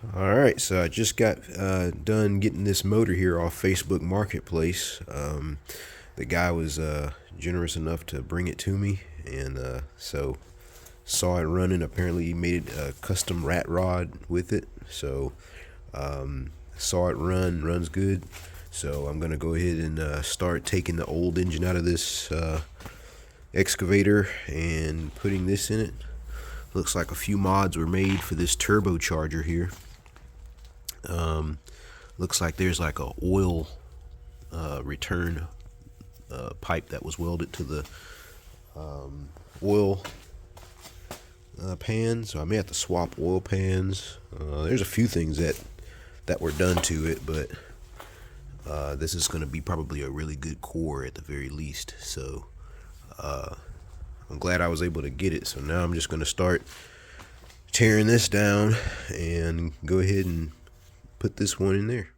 All right, so I just got done getting this motor here off Facebook Marketplace. The guy was generous enough to bring it to me, and so saw it running. Apparently, he made a custom rat rod with it. So saw it runs good. So I'm gonna go ahead and start taking the old engine out of this excavator and putting this in it. Looks like a few mods were made for this turbocharger here. Looks like there's like a oil return pipe that was welded to the oil pan, so I may have to swap oil pans. There's a few things that were done to it, but this is going to be probably a really good core at the very least. So I'm glad I was able to get it. So now I'm just going to start tearing this down and go ahead and put this one in there.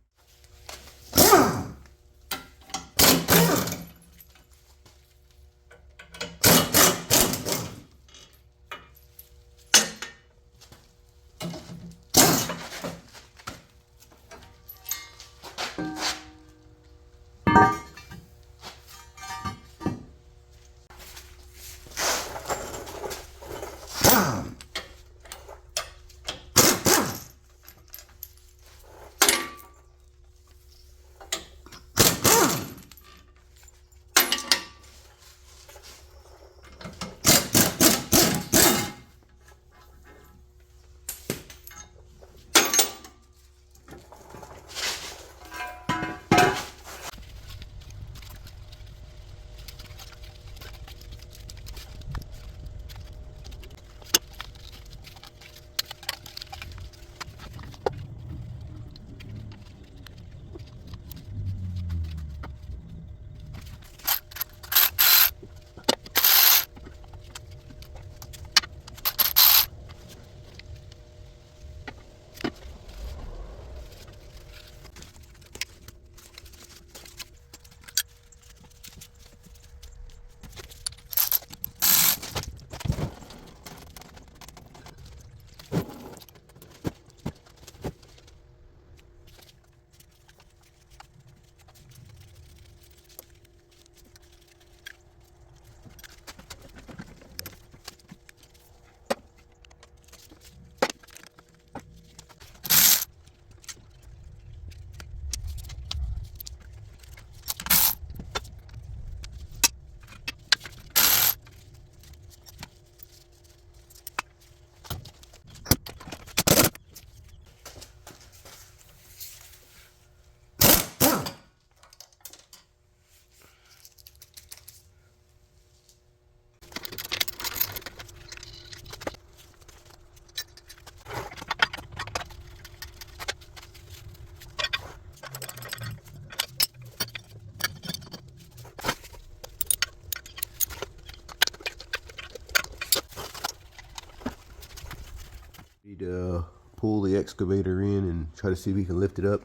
Need to pull the excavator in and try to see if we can lift it up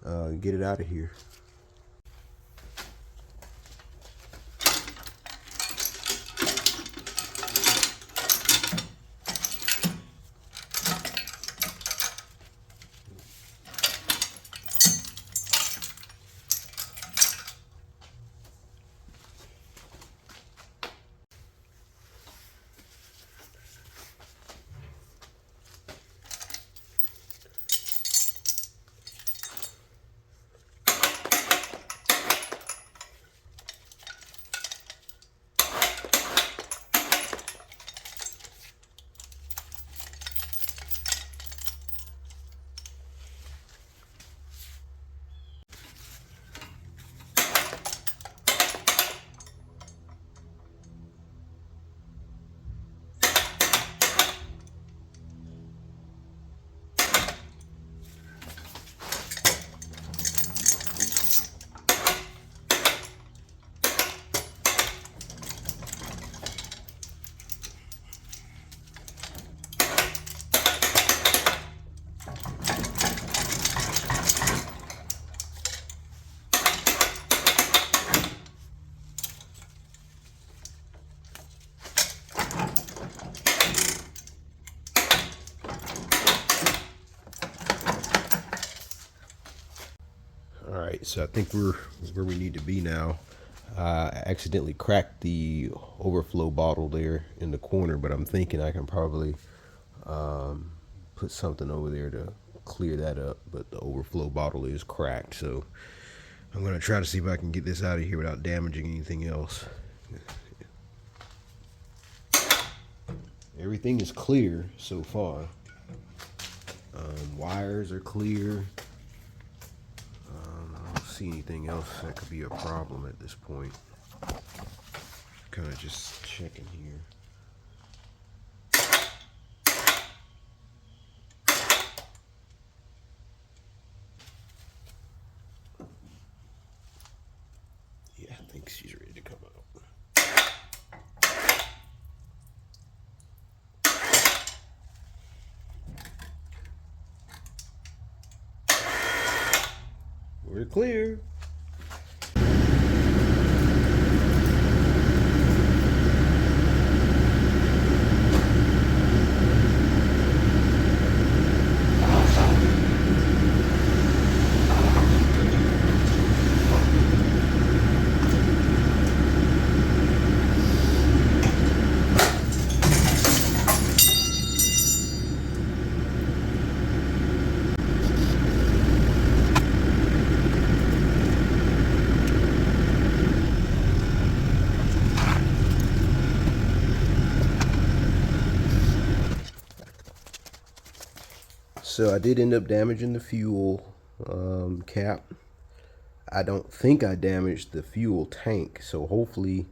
and get it out of here. right, so I think we're where we need to be now. I accidentally cracked the overflow bottle there in the corner, but I'm thinking I can probably put something over there to clear that up. But the overflow bottle is cracked, so I'm gonna try to see if I can get this out of here without damaging anything else. Everything is clear so far. Wires are clear. I don't see anything else that could be a problem at this point. Kind of just checking here. Yeah, I think she's ready to come out. We're clear. So I did end up damaging the fuel cap. I don't think I damaged the fuel tank, so hopefully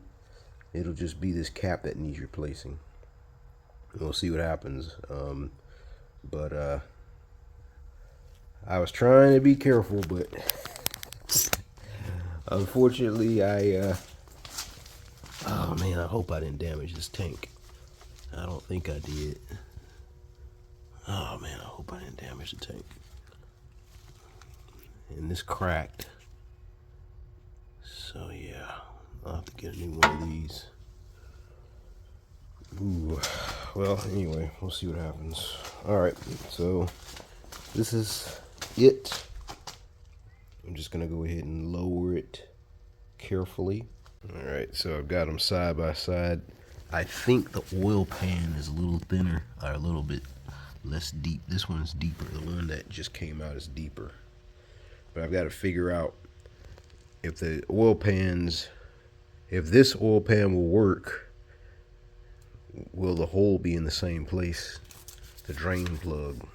it'll just be this cap that needs replacing. We'll see what happens. But I was trying to be careful, but unfortunately oh man, I hope I didn't damage this tank. I don't think I did. Oh man, I hope I didn't damage the tank. And this cracked. So yeah, I'll have to get a new one of these. Ooh. Well, anyway, we'll see what happens. Alright, so this is it. I'm just gonna go ahead and lower it carefully. Alright, so I've got them side by side. I think the oil pan is a little thinner, or a little bit less deep. This one's deeper. The one that just came out is deeper. But I've got to figure out if the oil pans, if this oil pan will work, will the hole be in the same place? The drain plug.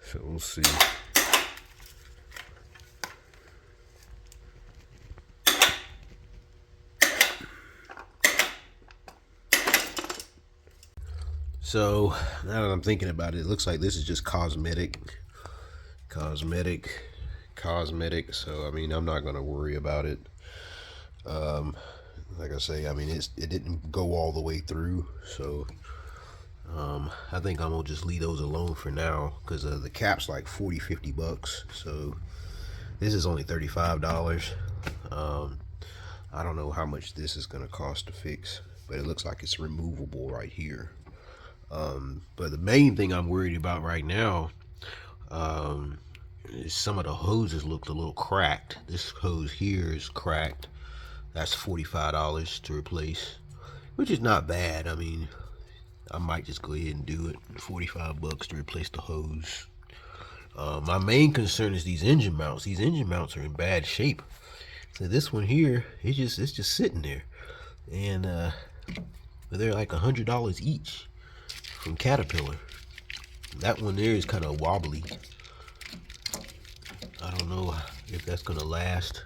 So we'll see. So now that I'm thinking about it, it looks like this is just cosmetic. So I mean, I'm not gonna worry about it. Like I say, I mean, it didn't go all the way through, so I think I'm gonna just leave those alone for now, because the cap's like 40-50 bucks, so this is only $35. I don't know how much this is gonna cost to fix, but it looks like it's removable right here. But the main thing I'm worried about right now is some of the hoses looked a little cracked. This hose here is cracked. That's $45 to replace, which is not bad. I mean, I might just go ahead and do it. 45 bucks to replace the hose. My main concern is these engine mounts. These engine mounts are in bad shape. So this one here, it's just sitting there, and they're like $100 each from Caterpillar. That one there is kind of wobbly. I don't know if that's gonna last.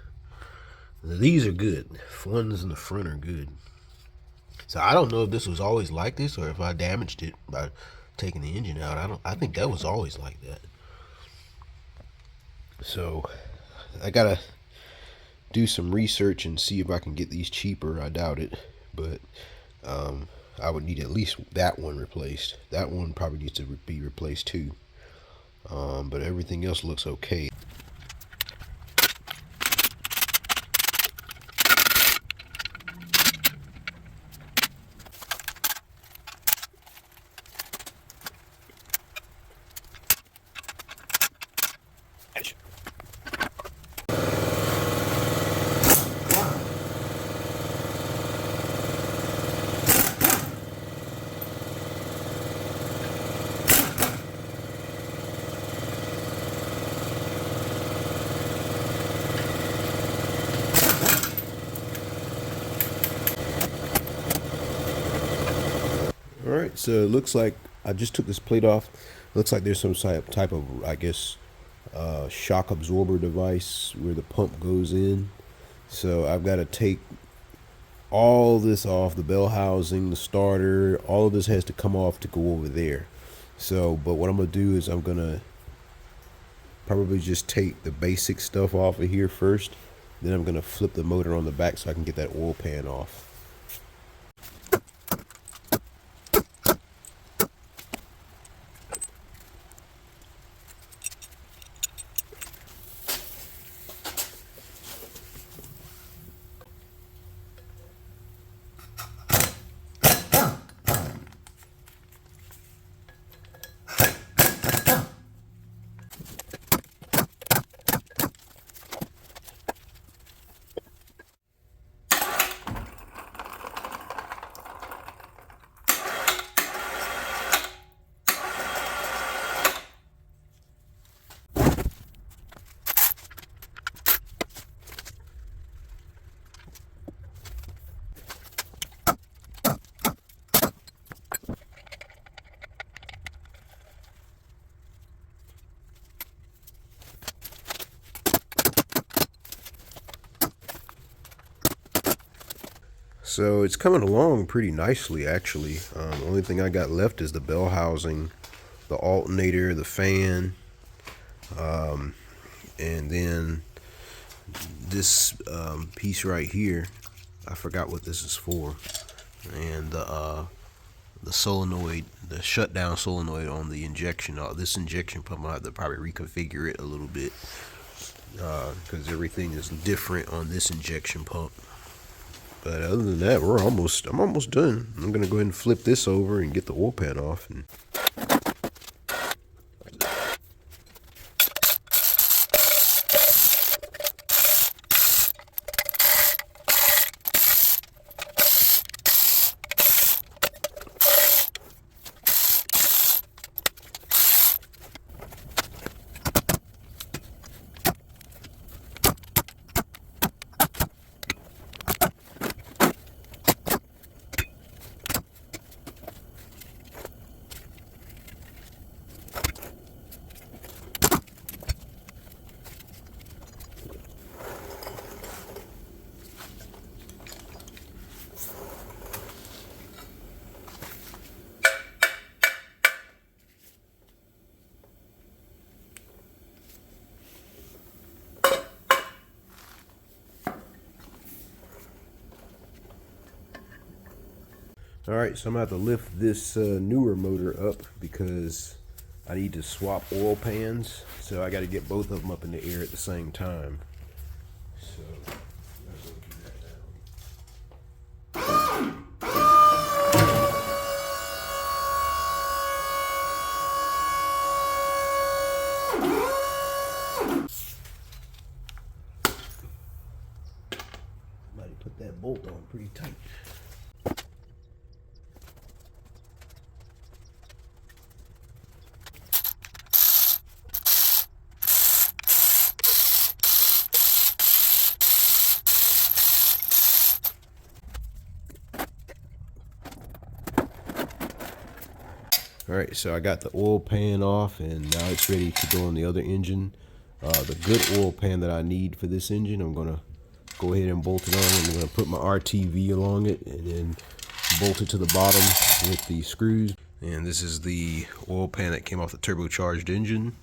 These are good. Ones in the front are good. So I don't know if this was always like this or if I damaged it by taking the engine out. I think that was always like that. So I gotta do some research and see if I can get these cheaper. I doubt it, but I would need at least that one replaced. That one probably needs to be replaced too. But everything else looks okay. right, so it looks like I just took this plate off. Looks like there's some type of, I guess, shock absorber device where the pump goes in. So I've got to take all this off, the bell housing, the starter, all of this has to come off to go over there. So, but what I'm going to do is I'm going to probably just take the basic stuff off of here first. Then I'm going to flip the motor on the back so I can get that oil pan off. So it's coming along pretty nicely, actually. The only thing I got left is the bell housing, the alternator, the fan, and then this piece right here. I forgot what this is for, and the solenoid, the shutdown solenoid on the injection. This injection pump, I have to probably reconfigure it a little bit because everything is different on this injection pump. But other than that, I'm almost done. I'm gonna go ahead and flip this over and get the oil pan off. And all right, so I'm gonna have to lift this newer motor up because I need to swap oil pans. So I got to get both of them up in the air at the same time. So let's go do that now. Might put that bolt on pretty tight. All right, so I got the oil pan off and now it's ready to go on the other engine. The good oil pan that I need for this engine, I'm gonna go ahead and bolt it on. I'm gonna put my RTV along it and then bolt it to the bottom with the screws. And this is the oil pan that came off the turbocharged engine.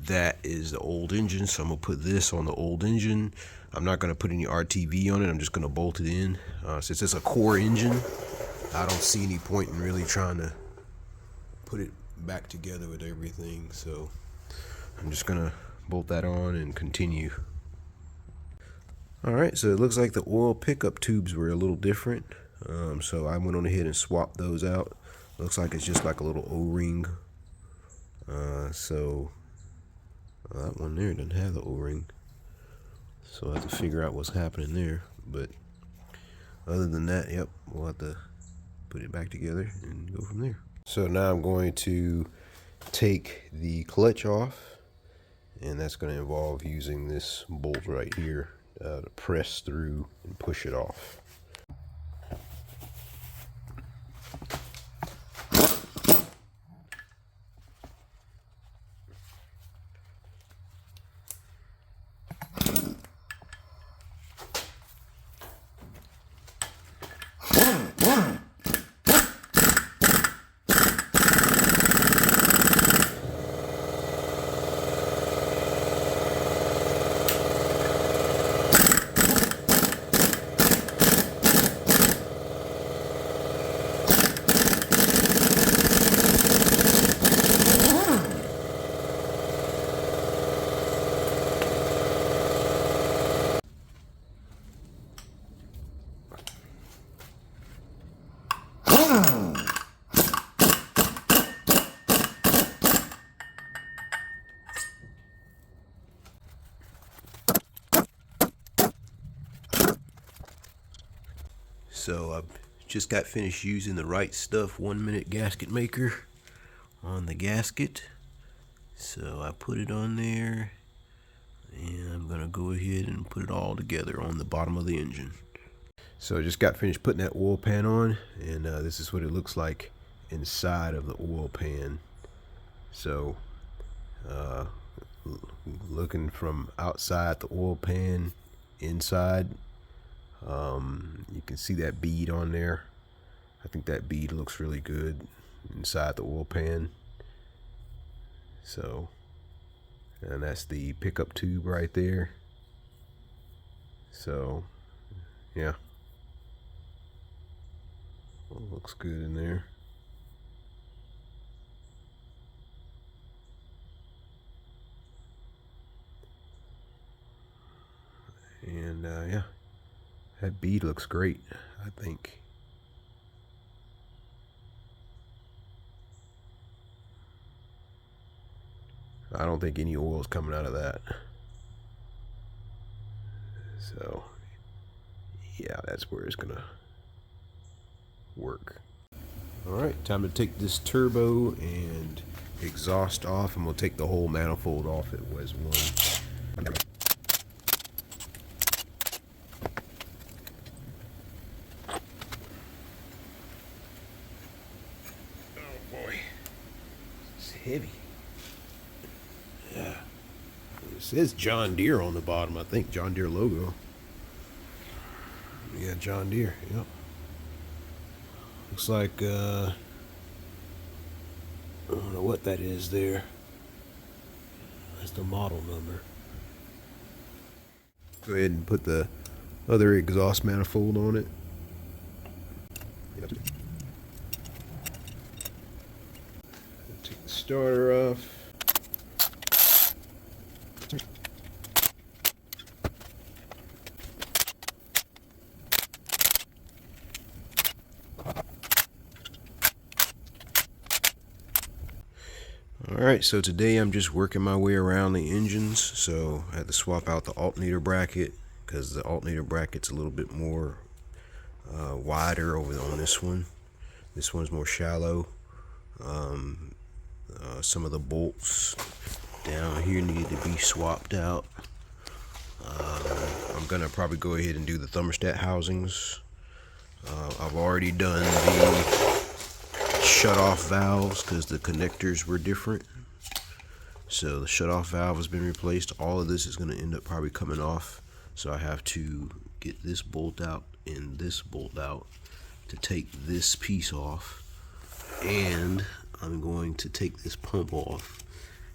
That is the old engine, so I'm gonna put this on the old engine. I'm not gonna put any RTV on it, I'm just gonna bolt it in. Since it's a core engine, I don't see any point in really trying to put it back together with everything, so I'm just gonna bolt that on and continue. Alright, so it looks like the oil pickup tubes were a little different, so I went on ahead and swapped those out. Looks like it's just like a little O-ring. So that one there doesn't have the O-ring, so I have to figure out what's happening there. But other than that, yep, we'll have to put it back together and go from there. So now I'm going to take the clutch off, and that's going to involve using this bolt right here to press through and push it off. So I just got finished using the Right Stuff 1-minute gasket maker on the gasket. So I put it on there, and I'm gonna go ahead and put it all together on the bottom of the engine. So I just got finished putting that oil pan on, and this is what it looks like inside of the oil pan. So looking from outside the oil pan inside, you can see that bead on there. I think that bead looks really good inside the oil pan. So, and that's the pickup tube right there. So yeah, well, looks good in there. And yeah, that bead looks great, I think. I don't think any oil is coming out of that. So yeah, that's where it's gonna work. All right, time to take this turbo and exhaust off, and we'll take the whole manifold off at was one. Oh boy, it's heavy. Yeah, it says John Deere on the bottom. I think John Deere logo. Yeah, John Deere. Yep. Looks like I don't know what that is there. That's the model number. Go ahead and put the other exhaust manifold on it. Take the starter off. Alright, so today I'm just working my way around the engines. So I had to swap out the alternator bracket because the alternator bracket's a little bit more wider over on this one. This one's more shallow. Some of the bolts down here needed to be swapped out. I'm gonna probably go ahead and do the thermostat housings. I've already done the shut-off valves because the connectors were different. So the shut-off valve has been replaced. All of this is going to end up probably coming off. So I have to get this bolt out and this bolt out to take this piece off. And I'm going to take this pump off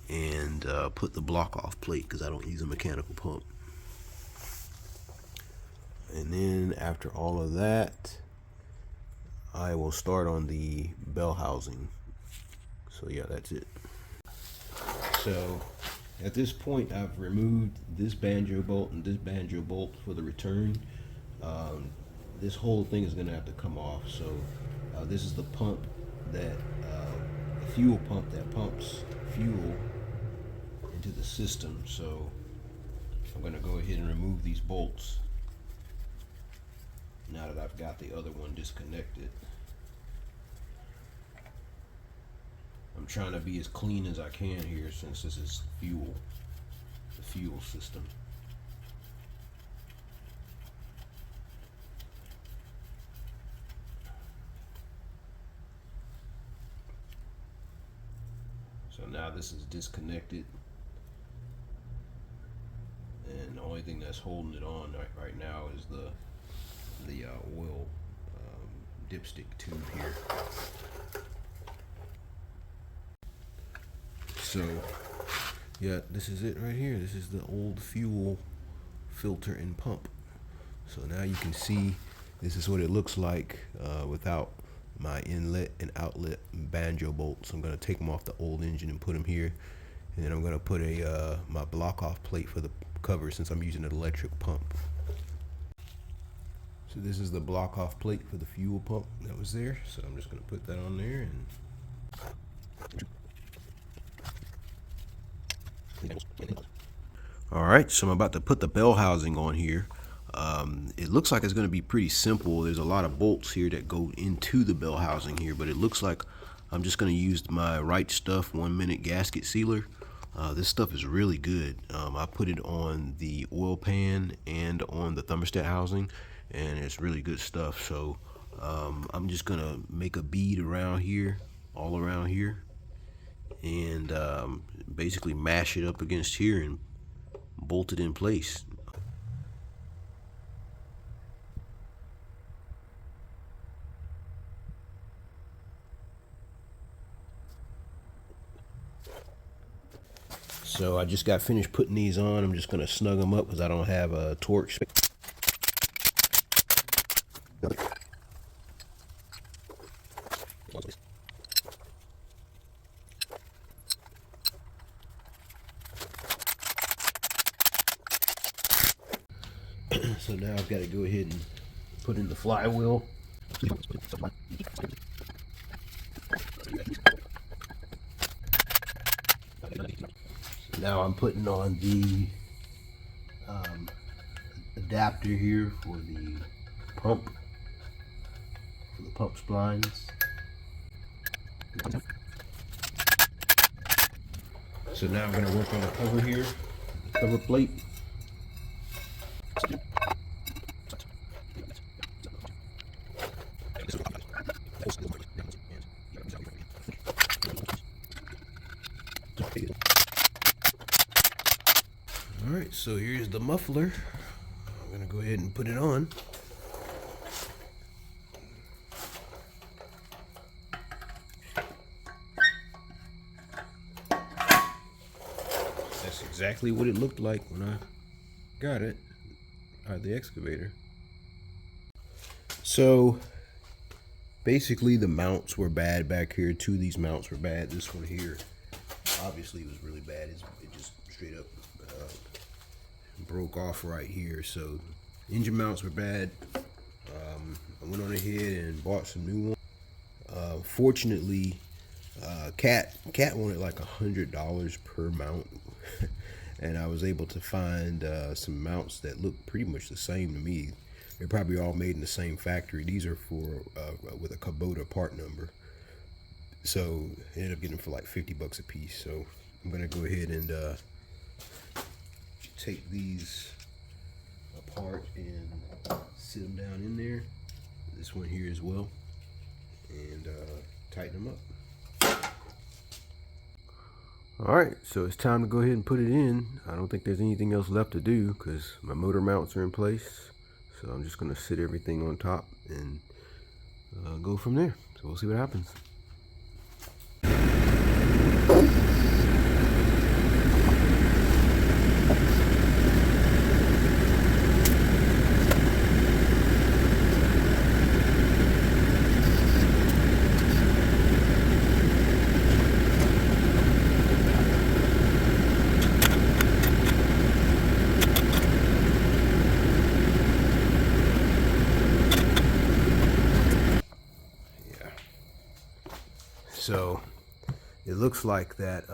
and put the block-off plate because I don't use a mechanical pump. And then after all of that, I will start on the bell housing. So yeah, that's it. So at this point, I've removed this banjo bolt and this banjo bolt for the return. This whole thing is gonna have to come off. So this is the pump that, the fuel pump that pumps fuel into the system. So I'm gonna go ahead and remove these bolts now that I've got the other one disconnected. I'm trying to be as clean as I can here since this is fuel, the fuel system. So now this is disconnected, and the only thing that's holding it on right now is the oil dipstick tube here. So yeah, this is it right here. This is the old fuel filter and pump. So now you can see this is what it looks like without my inlet and outlet banjo bolts. I'm going to take them off the old engine and put them here, and then I'm going to put a my block off plate for the cover since I'm using an electric pump. So this is the block off plate for the fuel pump that was there. So I'm just going to put that on there and all right, so I'm about to put the bell housing on here. It looks like it's going to be pretty simple. There's a lot of bolts here that go into the bell housing here, but it looks like I'm just going to use my Right Stuff 1 minute gasket sealer. This stuff is really good. I put it on the oil pan and on the thermostat housing, and it's really good stuff. So I'm just going to make a bead around here, all around here, and basically mash it up against here and bolt it in place. So I just got finished putting these on. I'm just going to snug them up because I don't have a torque. So now I've got to go ahead and put in the flywheel. Now I'm putting on the adapter here for the pump splines. So now I'm going to work on the cover here, the cover plate. Alright, so here's the muffler. I'm going to go ahead and put it on. That's exactly what it looked like when I got it out of the excavator. So basically the mounts were bad back here. Two of these mounts were bad. This one here obviously was really bad. It just straight up broke off right here. So engine mounts were bad. I went on ahead and bought some new ones. Fortunately, Cat wanted like $100 per mount, and I was able to find some mounts that look pretty much the same to me. They're probably all made in the same factory. These are for with a Kubota part number. So I ended up getting them for like 50 bucks a piece. So I'm gonna go ahead and take these apart and sit them down in there. This one here as well, and tighten them up. All right, so it's time to go ahead and put it in. I don't think there's anything else left to do because my motor mounts are in place. So I'm just gonna sit everything on top and go from there. So we'll see what happens. So it looks like that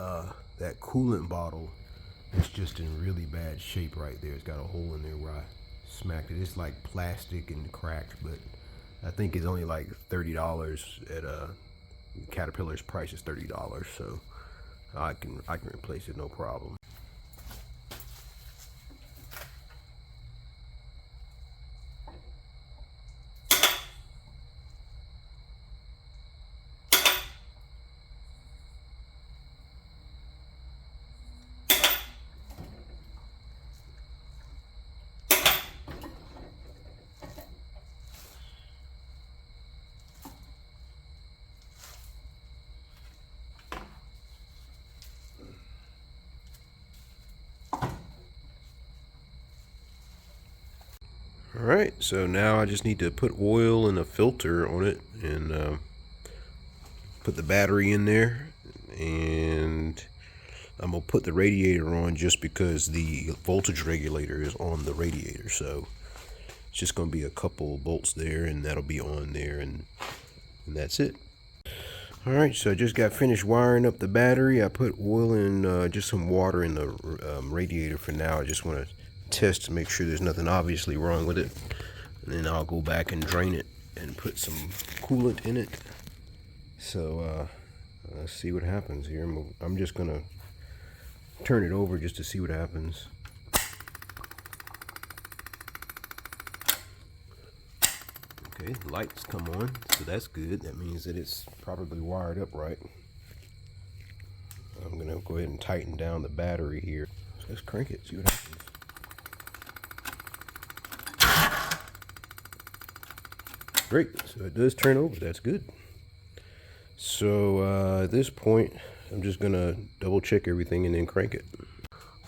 that coolant bottle is just in really bad shape right there. It's got a hole in there where I smacked it. It's like plastic and cracked, but I think it's only like $30 at Caterpillar's price is $30, so I can replace it no problem. Alright, so now I just need to put oil and a filter on it and put the battery in there, and I'm going to put the radiator on just because the voltage regulator is on the radiator. So it's just going to be a couple bolts there, and that'll be on there, and that's it. Alright, so I just got finished wiring up the battery. I put oil and just some water in the radiator for now. I just want to test to make sure there's nothing obviously wrong with it. And then I'll go back and drain it and put some coolant in it. So let's see what happens here. I'm just gonna turn it over just to see what happens. Okay, the lights come on, so that's good. That means that it's probably wired up right. I'm gonna go ahead and tighten down the battery here. So let's crank it, see what happens. Great, so it does turn over, that's good. So at this point, I'm just gonna double check everything and then crank it.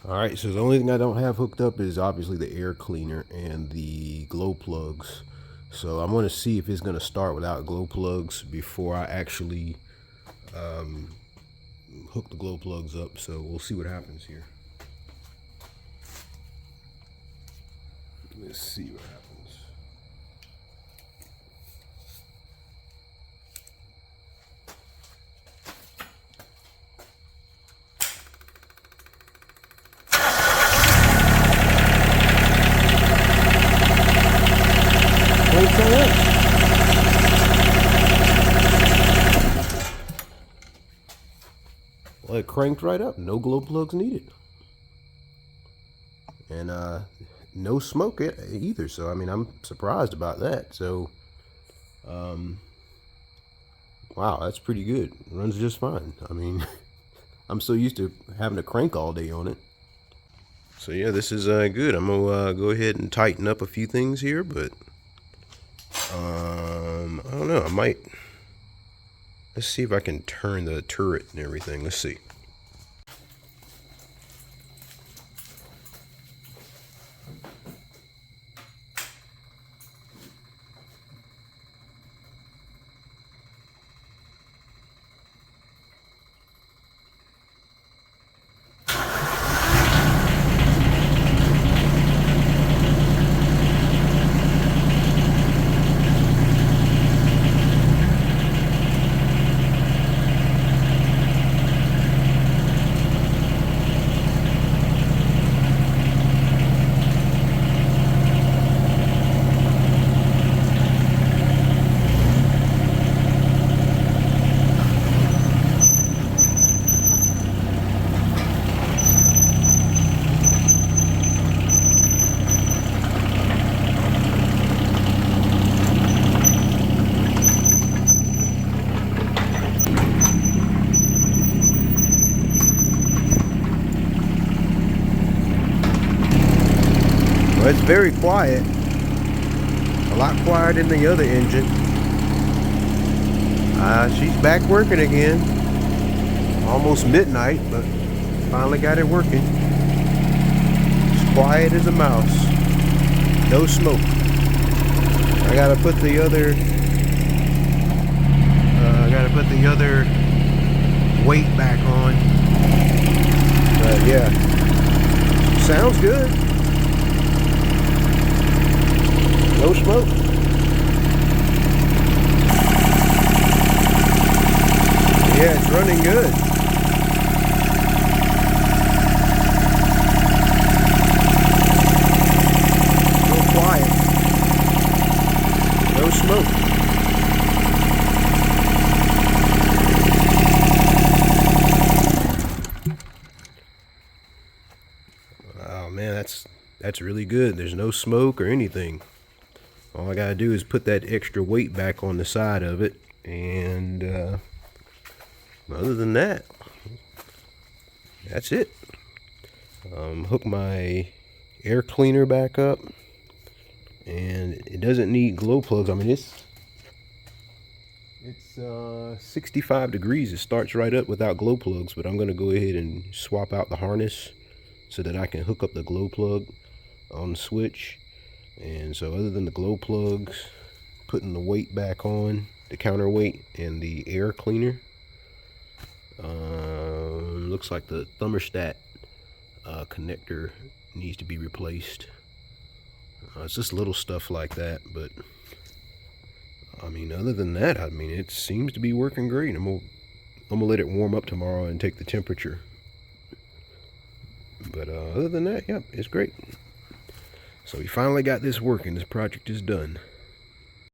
All right, so the only thing I don't have hooked up is obviously the air cleaner and the glow plugs. So I'm gonna see if it's gonna start without glow plugs before I actually hook the glow plugs up. So we'll see what happens here. Let's see what happens. Well, it cranked right up. No glow plugs needed. And no smoke either. So, I mean, I'm surprised about that. So, wow, that's pretty good. It runs just fine. I mean, I'm so used to having to crank all day on it. So, yeah, this is good. I'm going to go ahead and tighten up a few things here. But, I don't know. I might... Let's see if I can turn the turret and everything. Let's see. It's very quiet, a lot quieter than the other engine. She's back working again. Almost midnight, but finally got it working. As quiet as a mouse. No smoke. I gotta put the other weight back on. But yeah, sounds good. No smoke. Yeah, it's running good. Real quiet. No smoke. Oh man, that's really good. There's no smoke or anything. All I gotta do is put that extra weight back on the side of it, and other than that, that's it. Hook my air cleaner back up, and it doesn't need glow plugs. I mean, it's 65 degrees. It starts right up without glow plugs, but I'm gonna go ahead and swap out the harness so that I can hook up the glow plug on the switch. And so other than the glow plugs, putting the weight back on, the counterweight, and the air cleaner, looks like the thermostat connector needs to be replaced. It's just little stuff like that, but I mean, other than that, I mean, it seems to be working great. I'm gonna let it warm up tomorrow and take the temperature. But other than that, yeah, it's great. So we finally got this working. This project is done.